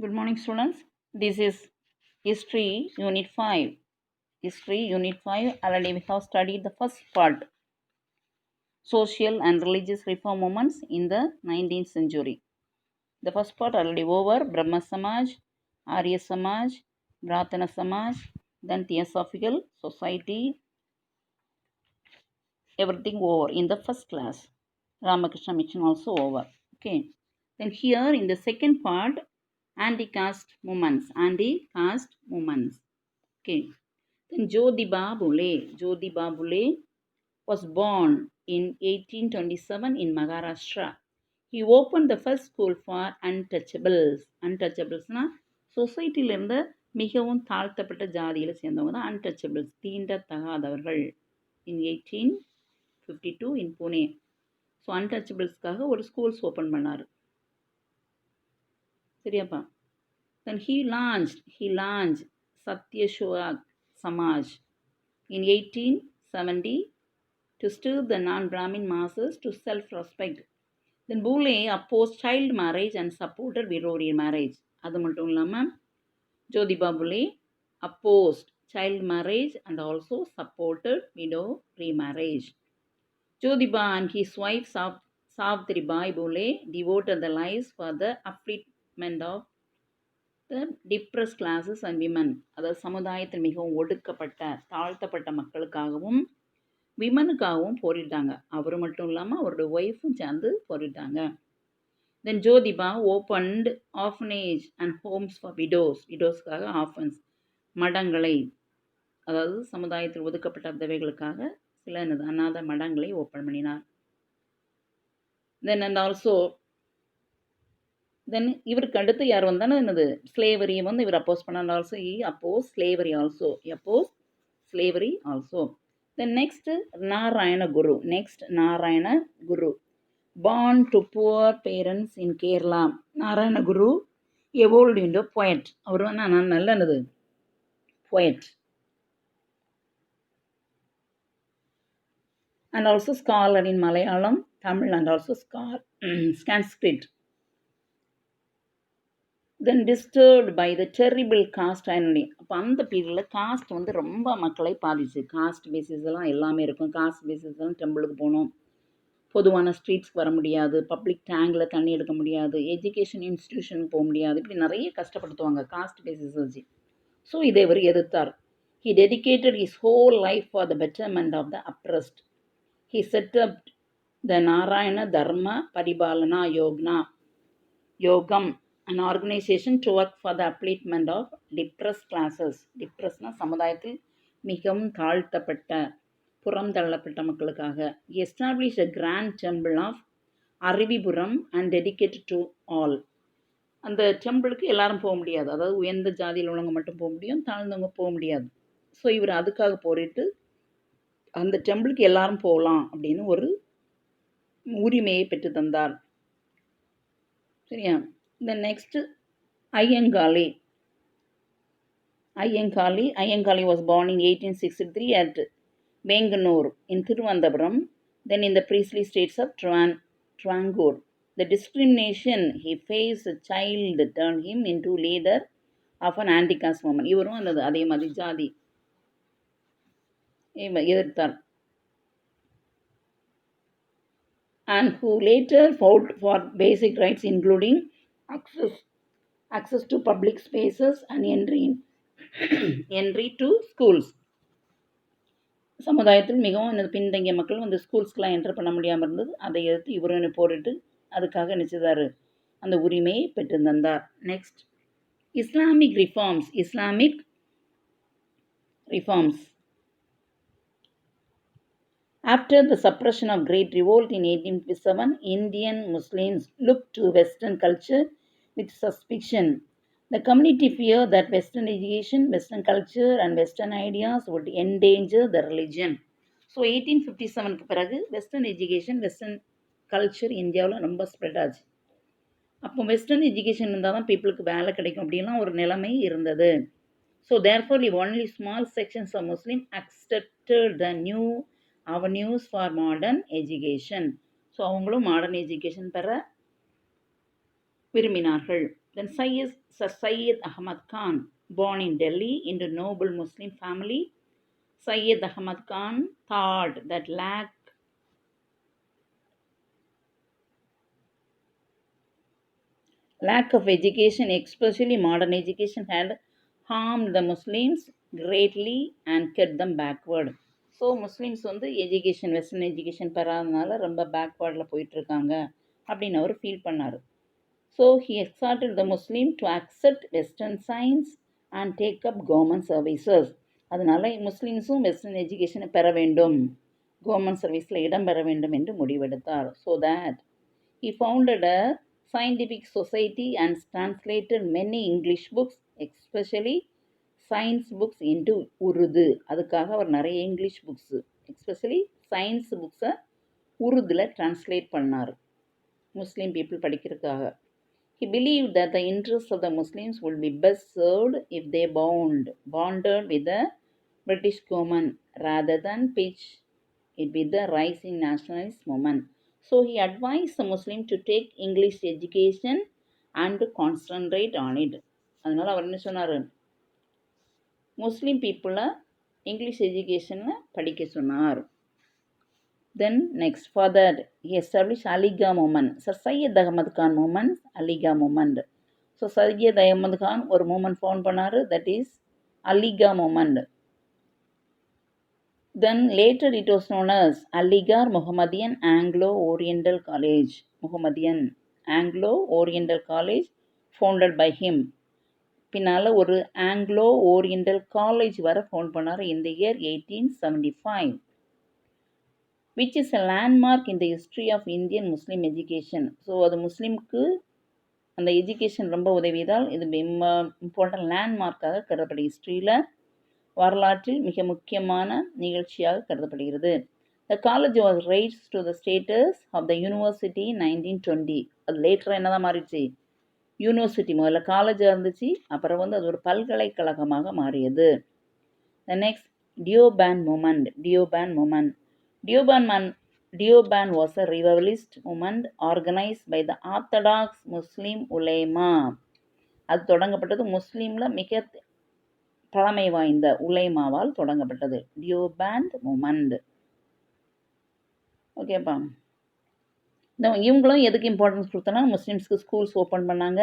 Good morning, students. This is History Unit 5. History Unit 5. Already we have studied the first part, social and religious reform movements in the 19th century. The first part already over. Brahma Samaj, Arya Samaj, Brahmana Samaj, then Theosophical Society, everything over in the first class. Ramakrishna Mission also over. Okay. Then here in the second part, anti-caste movements. Anti-caste movements. Okay. Then Jyotiba Phule was born in 1827 in Maharashtra. He opened the first school for untouchables. Untouchablesனா சொசைட்டியில் இருந்த மிகவும் தாழ்த்தப்பட்ட ஜாதியில் சேர்ந்தவங்க தான் untouchables, தீண்டத்தகாதவர்கள். இன் 1852 இன் Pune. So அன்டச்சபிள்ஸ்க்காக ஒரு schools open பண்ணார். சரியாப்பா. தென் he launched Satyashoak Samaj in 1870 to stir the non-Brahmin masses to self-respect. Then Phule opposed child marriage and supported widow remarriage. அது மட்டும் இல்லாமல் Jyotiba Phule opposed child marriage and also supported widow remarriage. Jyotiba and his wife Savitribai Phule devoted their lives for the upliftment of the depressed classes and women. அதாவது சமுதாயத்தில் மிகவும் ஒடுக்கப்பட்ட தாழ்த்தப்பட்ட மக்களுக்காகவும் விமனுக்காகவும் போரிட்டாங்க. அவர் மட்டும் இல்லாமல் அவரோட ஒய்ஃபும் சேர்ந்து போரிட்டாங்க. Then Jyotiba opened orphanage and homes for விடோஸ்க்காக ஆஃபன்ஸ் மடங்களை, அதாவது சமுதாயத்தில் ஒதுக்கப்பட்ட விதவைகளுக்காக சில அநாத மடங்களை ஓப்பன் பண்ணினார். தென் அண்ட் ஆல்சோ தென் இவருக்கு அடுத்து யார் வந்தாலும் என்னது ஸ்லேவரியை வந்து இவர் அப்போஸ் பண்ணார். Also oppose slavery also. Then next Narayana Guru. Born to poor parents in Kerala. Narayana Guru evolved into poet. அவர் வந்து நல்லது poet. And also scholar in Malayalam, Tamil and also Sanskrit. Then disturbed by the terrible caste irony. அப்போ அந்த பீரியடில் cost வந்து ரொம்ப மக்களை பாதிச்சு. Cost basis எல்லாம் எல்லாமே இருக்கும். காஸ்ட் பேசிஸ் தான் டெம்பிளுக்கு போகணும், பொதுவான ஸ்ட்ரீட்ஸ்க்கு வர முடியாது, பப்ளிக் டேங்கில் தண்ணி எடுக்க முடியாது, எஜுகேஷன் இன்ஸ்டிடியூஷனுக்கு போக முடியாது, இப்படி நிறைய கஷ்டப்படுத்துவாங்க காஸ்ட் பேசிஸ் வச்சு. ஸோ இதை இவர் எதிர்த்தார். He dedicated his whole life for the betterment of the oppressed. He set up the Narayana Dharma Paribalana Yogam, an organization to work for the upliftment of depressed classes. Depressedனா சமுதாயத்தில் மிகவும் தாழ்த்தப்பட்ட புறம் தள்ளப்பட்ட மக்களுக்காக. He established a grand temple of Arivipuram and dedicated to all. அந்த டெம்பிளுக்கு எல்லாரும் போக முடியாது, அதாவது உயர்ந்த ஜாதியில் உள்ளவங்க மட்டும் போக முடியும், தாழ்ந்தவங்க போக முடியாது. ஸோ இவர் அதுக்காக போரிட்டு அந்த டெம்பிளுக்கு எல்லாரும் போகலாம் அப்படின்னு ஒரு உரிமையை பெற்று தந்தார். சரியா. The next Ayyankali was born in 1863 at Venganur in Thiruvananthapuram, then in the priestly states of Trangur. The discrimination he faced as a child turned him into leader of an anti-caste movement. இவரும் அதே மாதிரி ஜாதி எதிர்த்தார். And who later fought for basic rights including access to public spaces and entry to schools. சமுதாயத்தில் மிகவும் பின்தங்கிய மக்கள் வந்து ஸ்கூல்ஸ்க்கெலாம் என்டர் பண்ண முடியாமல் இருந்தது. அதை எதிர்த்து இவரும் போரிட்டு அதுக்காக நினைச்சதாரு அந்த உரிமையை பெற்று தந்தார். Next Islamic reforms. After the suppression of Great Revolt in 1857, Indian Muslims looked to Western culture with suspicion. The community feared that Western education, Western culture and Western ideas would endanger the religion. So 1857க்கு பிறகு western education, western culture இந்தியாவில் ரொம்ப spread ஆச்சு. அப்போ western education இருந்தால் தான் பீப்புளுக்கு வேலை கிடைக்கும் அப்படின்லாம் ஒரு நிலைமை இருந்தது. So therefore only small sections of Muslim accepted the new avenues for modern education. So அவங்களும் மாடர்ன் எஜுகேஷன் பெற விரும்பினார்கள். Then Sir Syed Ahmad Khan, born in Delhi into noble Muslim family. Syed Ahmad Khan thought that lack of education, especially modern education, had harmed the Muslims greatly and kept them backward. So Muslims வந்து education western education பெறாதனால ரொம்ப பேக்வேர்டில் போயிட்டுருக்காங்க அப்படின்னு அவர் feel பண்ணார். So he exhorted the Muslim to accept western science and take up government services. அதனால் முஸ்லீம்ஸும் வெஸ்டர்ன் எஜுகேஷனை பெற வேண்டும், கவர்மெண்ட் சர்வீஸில் இடம் பெற வேண்டும் என்று முடிவெடுத்தார். So that he founded a scientific society and translated many English books, especially science books into Urdu. அதுக்காக அவர் நிறைய இங்கிலீஷ் புக்ஸு எஸ்பெஷலி சயின்ஸ் புக்ஸை உருதுல டிரான்ஸ்லேட் பண்ணார் முஸ்லீம் பீப்புள் படிக்கிறதுக்காக. He believed that the interests of the Muslims would be best served if they bonded with the British government rather than pitch it with the rising nationalist movement. So he advised the Muslim to take English education and concentrate on it. அதனால் அவர் என்ன சொன்னார், முஸ்லீம் பீப்புளை English எஜுகேஷனில் படிக்க சொன்னார். Then next, further he established Aligarh movement. Sir Syed Ahmad Khan movement, Aligarh movement. So Syed Ahmad Khan ஒரு movement found பண்ணார், that is Aligarh movement. Then later it was known as Aligarh Mohammedan Anglo-Oriental College. Mohammedan Anglo-Oriental College founded by him. பின்னால் ஒரு Anglo oriental college வர found பண்ணார் in the year 1875, which is a landmark in the history of Indian Muslim education. So அது முஸ்லீமுக்கு அந்த education ரொம்ப உதவியதால் இது important லேண்ட்மார்க்காக கருதப்படுகிறது. ஹிஸ்ட்ரியில் வரலாற்றில் மிக முக்கியமான நிகழ்ச்சியாக கருதப்படுகிறது. The college was raised to the status of the university in 1920. அது லேட்டராக என்னதான் மாறிடுச்சு, யூனிவர்சிட்டி. முதல்ல காலேஜாக இருந்துச்சு, அப்புறம் வந்து அது ஒரு பல்கலைக்கழகமாக மாறியது. The next, Deoband movement. Deoband was a revivalist movement organized by the Orthodox Muslim Ulema. அது தொடங்கப்பட்டது முஸ்லீமில் மிக பழமை வாய்ந்த உலைமாவால் தொடங்கப்பட்டது டியோபேண்ட் மூமெண்ட். ஓகேப்பா, இவங்களும் எதுக்கு இம்பார்ட்டன்ஸ் கொடுத்தனா, முஸ்லீம்ஸ்க்கு ஸ்கூல்ஸ் ஓப்பன் பண்ணாங்க.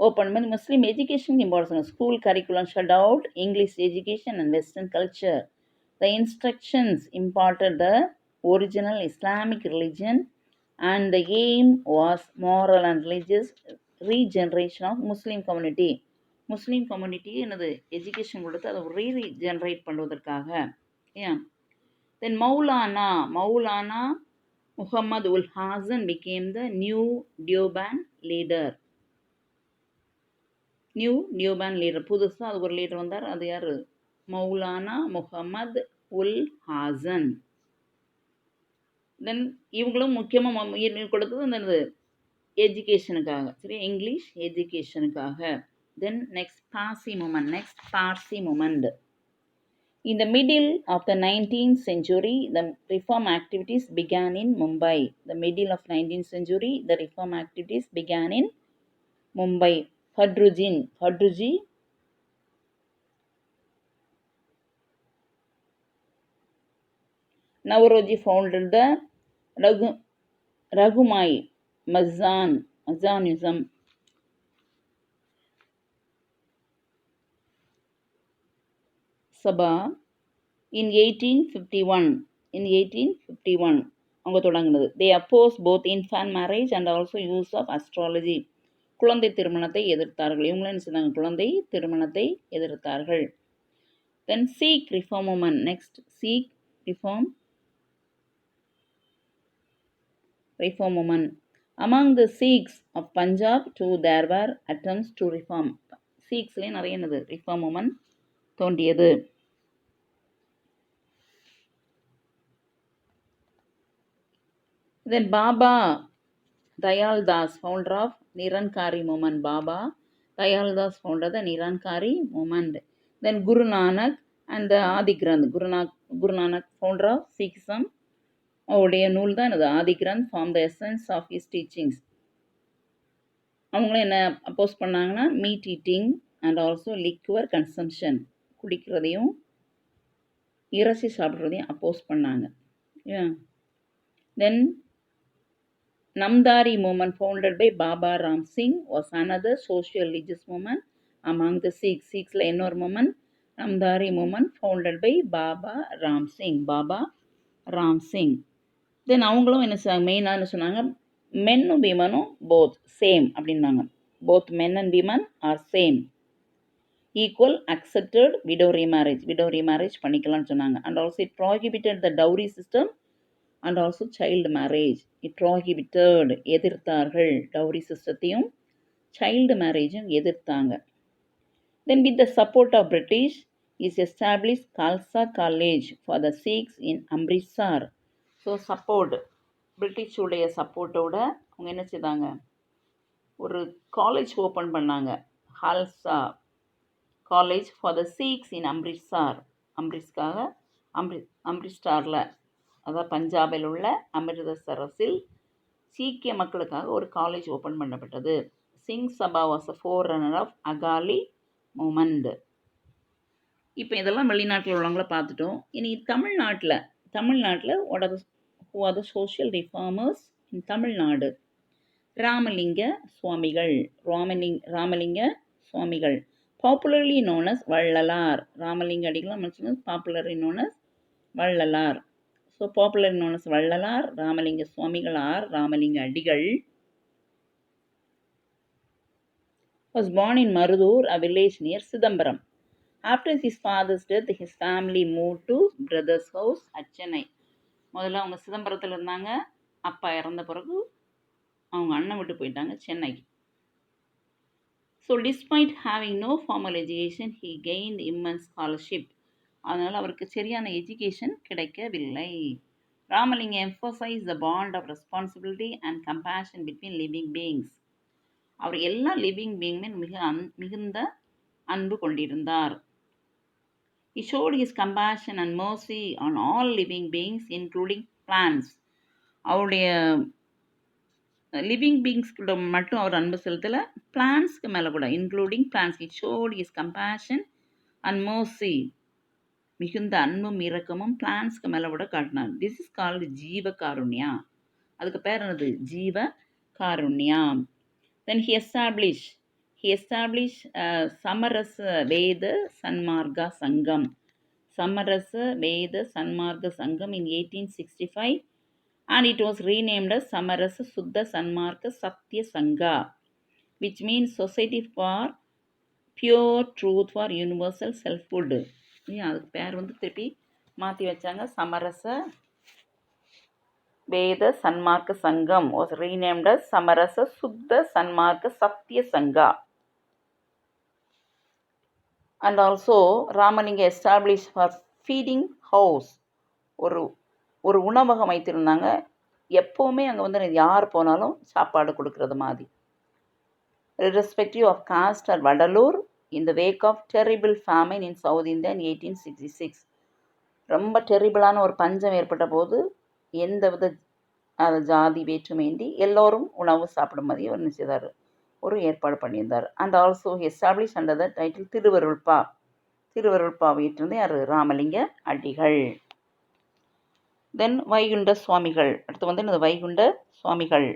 ஓப்பன் பண்ணி முஸ்லீம் எஜுகேஷனுக்கு importance. School curriculum shut out English education and western culture. The instructions imparted the original Islamic religion and the aim was moral and religious regeneration of Muslim community. Muslim community என்னது education கொடுத்து அதை regenerate பண்ணுவதற்காக. ஏன் தென் மௌலானா முஹம்மது உல் Haasan became the new Deoband leader. புதுசாக அது ஒரு leader வந்தார். அது யார், மௌலானா முஹம்மது உல் ஹாசன். தென் இவங்களும் முக்கியமாக உயிர் கொடுத்தது அந்த எஜுகேஷனுக்காக, சரி, English எஜுகேஷனுக்காக. Then next, Parsi movement. In the middle of the 19th century, the reform activities began in Mumbai. The middle of 19th century, the reform activities began in Mumbai. Fadruji Navroji founded the Raghumai Mazanism. Sabha in 1851 அவங்க தொடங்கினது. They opposed both infant marriage and also use of astrology. குழந்தை திருமணத்தை எதிர்த்தார்கள். இவங்களும் என்ன சொன்னாங்க, குழந்தை திருமணத்தை எதிர்த்தார்கள். Then Sikh reform movement. Next, Sikh reform movement. Among the Sikhs of Punjab too there were attempts to reform. Sikhsலேயே நிறைய என்னது reform movement தோன்றியது. Then Baba Dayal Das, founder of Nirankari movement. Baba Dayal Das founded the Nirankari movement. Then Guru Nanak and the Adi Granth. Guru Nanak, founder of Sikhism, அவருடைய நூல் தான் இது Adi Granth, form the essence of his teachings. அவங்களும் என்ன oppose பண்ணாங்கன்னா, meat eating and also liquor consumption, குடிக்கிறதையும் இறைச்சி சாப்பிட்றதையும் அப்போஸ் பண்ணாங்க. தென் Namdari movement founded by Baba Ram Singh was another social religious movement among the Sikhs. Sikhsல இன்னொரு movement Namdari movement founded by Baba Ram Singh. Baba Ram Singh. தென் அவங்களும் என்ன மெயினாக என்ன சொன்னாங்க, மென்னும் விமனும் போத் சேம் அப்படின்னாங்க. Both men and women are same, equal, accepted widow remarriage பண்ணிக்கலாம்னு சொன்னாங்க. And also it prohibited the dowry system and also child marriage. It prohibited, எதிர்த்தார்கள், டவுரி சிஸ்டத்தையும் சைல்டு மேரேஜும் எதிர்த்தாங்க. Then with the support of British is establish Khalsa college for the Sikhs in Amritsar. So support, பிரிட்டிஷுடைய சப்போர்ட்டோட அவங்க என்ன செய்தாங்க, ஒரு காலேஜ் ஓப்பன் பண்ணாங்க, Khalsa college for the Sikhs in Amritsar. அம்ரிட்சரில், அதாவது பஞ்சாபில் உள்ள அமிர்தசரஸில் சீக்கிய மக்களுக்காக ஒரு காலேஜ் ஓப்பன் பண்ணப்பட்டது. Singh Sabha was a forerunner of Akali movement. இப்போ இதெல்லாம் வெளிநாட்டில் உள்ளவங்கள பார்த்துட்டோம். இனி தமிழ்நாட்டில் who are the social reformers in Tamil Nadu? Ramalinga Swamigal. Popularly known as Vallalar. Ramalinga Adigalar popularly known as Vallalar. So popularly known as Vallalar. Ramalinga Swamigal are Ramalinga அடிகள் was born in Marudur, a village near Sidambaram. After his father's death, his family moved to brother's house at Chennai. முதல்ல அவங்க சிதம்பரத்தில் இருந்தாங்க. அப்பா இறந்த பிறகு அவங்க அண்ணன் விட்டு போயிட்டாங்க சென்னைக்கு. So despite having no formal education he gained immense scholarship. அதனால் அவருக்கு சரியான எஜுகேஷன் கிடைக்கவில்லை. Ramalinga emphasize the bond of responsibility and compassion between living beings. அவர் எல்லா லிவிங் பீயிங்குமே மிகுந்த அன்பு கொண்டிருந்தார். He showed his compassion and mercy on all living beings, including plants. அவருடைய லிவிங் பீயிங்ஸ்கிட்ட மட்டும் அவர் அன்பு செலுத்தலை, பிளான்ஸ்க்கு மேலே கூட, including plants. He showed his compassion and mercy, மிகுந்த அன்பும் இரக்கமும் பிளான்ஸ்க்கு மேலே கூட காட்டினார். திஸ் இஸ் கால்டு ஜீவ காருண்யா. அதுக்கு பேர் என்னது? ஜீவ Karunya. Then he established Samarasa Veda Sanmarga Sangam. Samarasa Veda Sanmarga Sangam in 1865, and it was renamed as Samarasa Suddha Sanmarga Satya Sangha, which means Society for Pure Truth for Universal Selfhood. அதுக்கு பேர் திருப்பி மாற்றி வச்சாங்க. சமரச வேத சன்மார்க்க சங்கம் was renamed as சமரச சுத்த சன்மார்க்க சத்ய சங்கா. And also Ramalinga established for feeding house. ஒரு உணவகம் வைத்திருந்தாங்க. எப்போவுமே அங்கே யார் போனாலும் சாப்பாடு கொடுக்கறது மாதிரி. Irrespective of caste or Vadalur, in the wake of terrible famine in South India in 1866. ரொம்ப டெரிபிளான ஒரு பஞ்சம் ஏற்பட்ட போது எந்தவித ஜாதி வேற்றுமையின்றி எல்லோரும் உணவு சாப்பிடும் மாதிரி என்ன செய்தார், ஒரு ஏற்பாடு பண்ணியிருந்தார். And also establish under the title Thiruvarutpa வீட்டிலிருந்து யார்? ராமலிங்க அடிகள். தென் வைகுண்ட சுவாமிகள். அடுத்து இந்த வைகுண்ட சுவாமிகள்.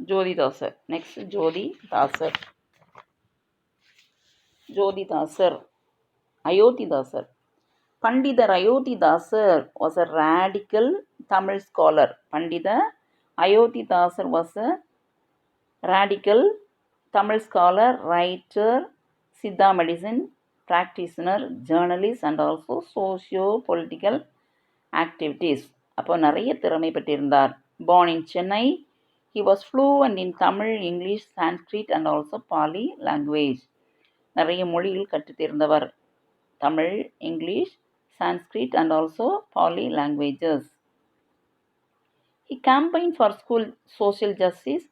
ஜோதிதாசர். நெக்ஸ்ட் ஜோதிதாசர். அயோத்திதாசர். பண்டிதர் Iyothee Thass was a radical Tamil scholar. Pandit Iyothee Thass was a radical Tamil scholar, writer, Siddha medicine practitioner, journalist and also socio-political activities. அப்போ நிறைய திறமை பெற்றிருந்தார். born in Chennai, he was fluent in Tamil, English, Sanskrit and also Pali language. நிறைய மொழிகள் கற்றுத்தேர்ந்தவர். Tamil, English, Sanskrit and also Pali languages. He campaigned for school social justice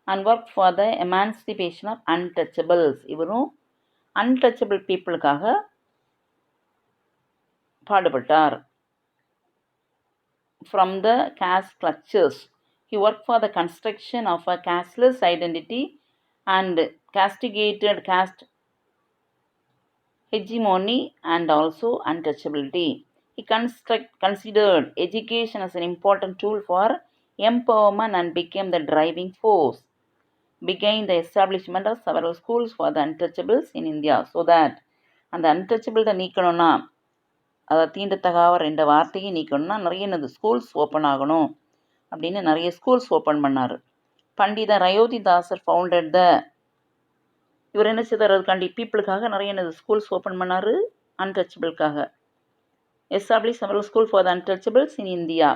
and worked for the emancipation of untouchables. இவரும் untouchable peopleக்காக பாடுபட்டார். From the caste clutches. He worked for the construction of a casteless identity and castigated caste hegemony and also untouchability. He considered education as an important tool for empowerment and became the driving force began the establishment of several schools for the untouchables in India so that அந்த untouchable நீக்கணும்னா அதை தீண்டத்தகாத 2 வார்த்தையை நீக்கணும்னா நிறைய என்னது schools open ஆகணும் அப்படின்னு நிறைய schools open பண்ணார். பண்டிதர் அயோத்திதாசர் ஃபவுண்டட் த இவர் என்ன செய்தார் அதுக்காண்டி பீப்புளுக்காக நிறைய என்னது ஸ்கூல்ஸ் ஓப்பன் பண்ணார் அன்டச்சபிளுக்காக. Establish several school for the untouchables in India.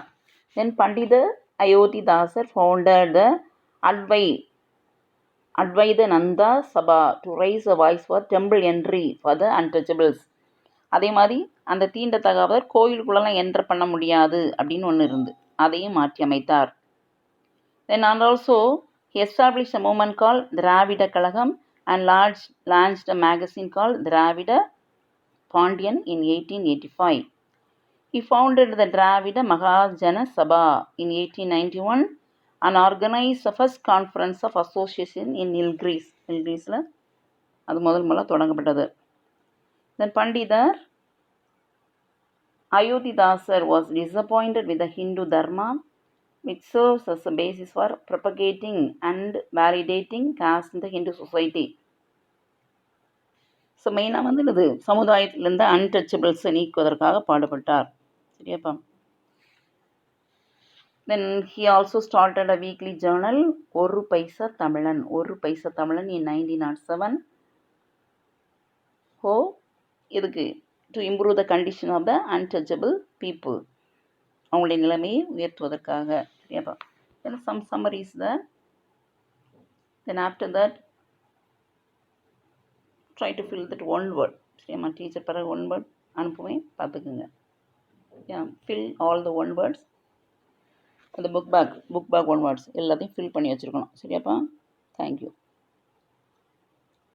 Then Pandita Ayodhidasar founded the Advaita Nanda Sabha to raise a voice for temple entry for the untouchables. அதே மாதிரி அந்த தீண்டத்தகாதவர் கோயிலுக்குள்ளெல்லாம் என்டர் பண்ண முடியாது அப்படின்னு ஒன்று இருந்து அதையும் மாற்றி அமைத்தார். Then and also he established a movement called Dravida Kalagam and launched a magazine called Dravida Pandian in 1885. He founded the Dravida Mahajana Sabha in 1891 and organized the first conference of association in Nilgiris. Nilgirisல அது முதல்ல தொடங்கப்பட்டது. Then Pandita Ayodhidasar was disappointed with the Hindu Dharma, which serves as a basis for propagating and validating caste in the Hindu society. So மெயினாக வந்து இது சமுதாயத்திலேருந்து அன்டச்சபிள்ஸை நீக்குவதற்காக பாடுபட்டார். சரியாப்பா. Then he also started a weekly journal, ஒரு பைசா தமிழன் in 1907. இதுக்கு to improve the condition of the untouchable people, அவங்களுடைய நிலைமையை உயர்த்துவதற்காக. சரியாப்பா. Then some summaries there. Then after that try to fill that one word. சரியாம்மா, டீச்சர் பிறகு ஒன் வேர்ட் அனுப்புவேன், பார்த்துக்குங்க. fill all the one words. அந்த புக் பேக் ஒன் வேர்ட்ஸ் எல்லாத்தையும் fill பண்ணி வச்சுருக்கணும். சரியாப்பா. தேங்க்யூ.